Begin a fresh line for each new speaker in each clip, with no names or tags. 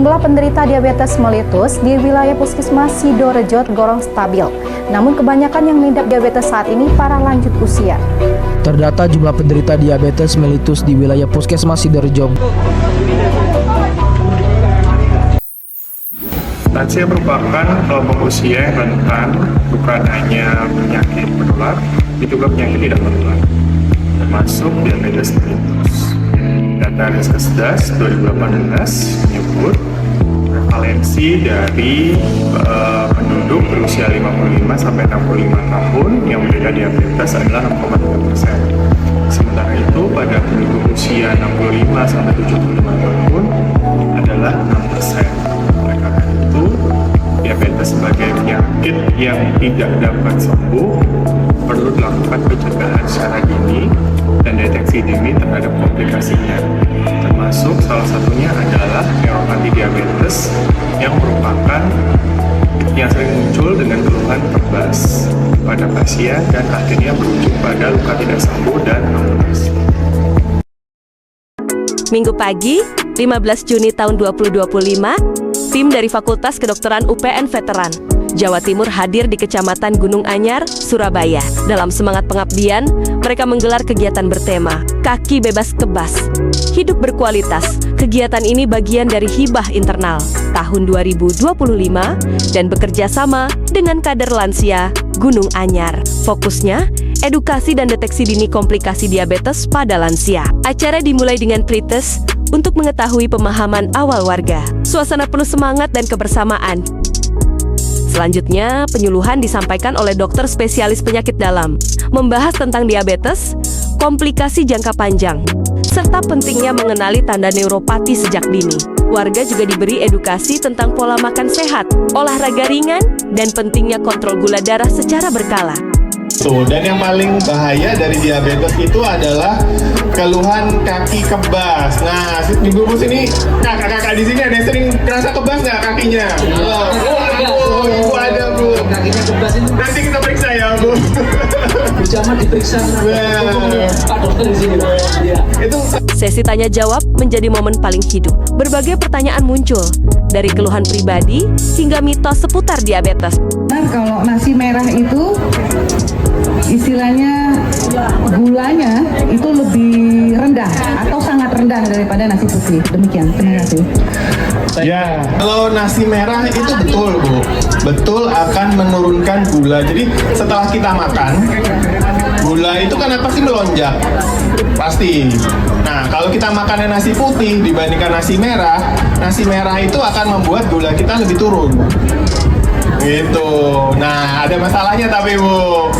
Jumlah penderita diabetes mellitus di wilayah Puskesmas Sidorejo tergolong stabil. Namun kebanyakan yang mengidap diabetes saat ini para lanjut usia.
Terdata jumlah penderita diabetes mellitus di wilayah Puskesmas Sidorejo.
Lansia merupakan kelompok usia yang rentan bukan hanya penyakit menular, tapi juga penyakit tidak menular, termasuk diabetes mellitus. Data Riskesdas 2018 menyebut prevalensi dari penduduk berusia 55 sampai 65 tahun yang menderita diabetes adalah 6,3%. Sementara itu pada penduduk usia 65 sampai 75 tahun adalah 6%. Oleh karena itu, diabetes sebagai penyakit yang tidak dapat sembuh perlu dilakukan pencegahan secara dini dan deteksi dini terhadap komplikasinya, termasuk salah satunya adalah neuropati diabetes yang sering muncul dengan keluhan kebas pada pasien dan akhirnya berujung pada luka tidak sembuh dan amputasi.
Minggu pagi, 15 Juni tahun 2025, tim dari Fakultas Kedokteran UPN Veteran Jawa Timur hadir di Kecamatan Gunung Anyar, Surabaya. Dalam semangat pengabdian, mereka menggelar kegiatan bertema Kaki Bebas Kebas, Hidup Berkualitas. Kegiatan ini bagian dari hibah internal tahun 2025 dan bekerja sama dengan kader lansia Gunung Anyar. Fokusnya, edukasi dan deteksi dini komplikasi diabetes pada lansia. Acara dimulai dengan pretest untuk mengetahui pemahaman awal warga. Suasana penuh semangat dan kebersamaan. Selanjutnya, penyuluhan disampaikan oleh dokter spesialis penyakit dalam, membahas tentang diabetes, komplikasi jangka panjang, serta pentingnya mengenali tanda neuropati sejak dini. Warga juga diberi edukasi tentang pola makan sehat, olahraga ringan, dan pentingnya kontrol gula darah secara berkala.
Dan yang paling bahaya dari diabetes itu adalah keluhan kaki kebas. Nah, Ibu sini, kakak-kakak di sini ada yang sering kerasa kebas nggak kakinya? Ibu ada, Bu.
Kakinya kebas itu.
Nanti kita periksa ya, Bu.
Berjamaah diperiksa Pak dokter di sini. Ya.
Sesi tanya jawab menjadi momen paling hidup. Berbagai pertanyaan muncul, dari keluhan pribadi hingga mitos seputar diabetes.
Kalau nasi merah itu istilahnya gulanya itu lebih rendah atau sangat rendah daripada nasi putih. Demikian, terima kasih.
Ya, kalau nasi merah itu betul, Bu. Betul akan menurunkan gula. Jadi setelah kita makan, gula itu kan pasti melonjak. Pasti. Nah, kalau kita makan nasi putih dibandingkan nasi merah itu akan membuat gula kita lebih turun. Gitu. Nah, ada masalahnya tapi, Bu.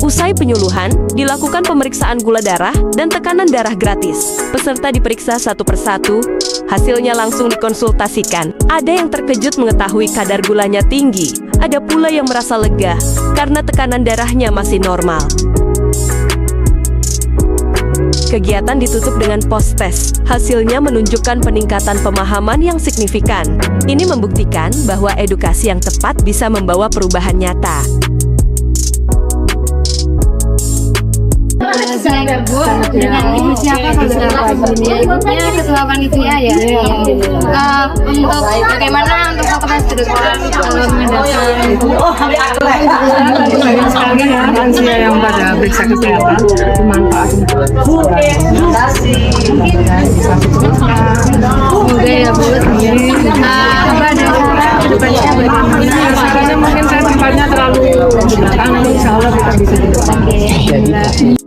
Usai penyuluhan, dilakukan pemeriksaan gula darah dan tekanan darah gratis. Peserta diperiksa satu persatu, hasilnya langsung dikonsultasikan. Ada yang terkejut mengetahui kadar gulanya tinggi, ada pula yang merasa lega karena tekanan darahnya masih normal. Kegiatan ditutup dengan post-test. Hasilnya menunjukkan peningkatan pemahaman yang signifikan. Ini membuktikan bahwa edukasi yang tepat bisa membawa perubahan nyata.
Saya Bu, dengan ibu siapa saudara? Ibunya ketua panitia ya. Untuk bagaimana untuk fakultas kedokteran
Banyak sekali ya lansia yang pada periksa kesehatan bermanfaat. Semoga ya Bu.
apa ada kedepannya bagaimana?
Caranya mungkin saya tempatnya terlalu di belakang, insya Allah kita bisa di depan.